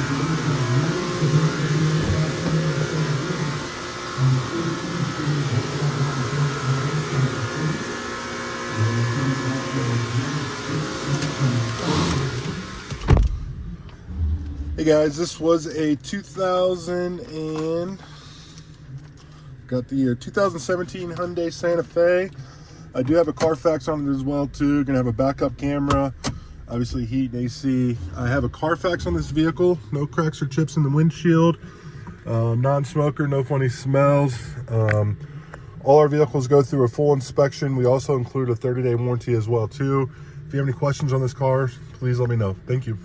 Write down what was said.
Hey guys, this was a 2017 Hyundai Santa Fe. I do have a Carfax on it as well too. Gonna have a backup camera, obviously heat and AC. I have a Carfax on this vehicle, no cracks or chips in the windshield, non-smoker, no funny smells. All our vehicles go through a full inspection. We also include a 30-day warranty as well too. If you have any questions on this car, please let me know. Thank you.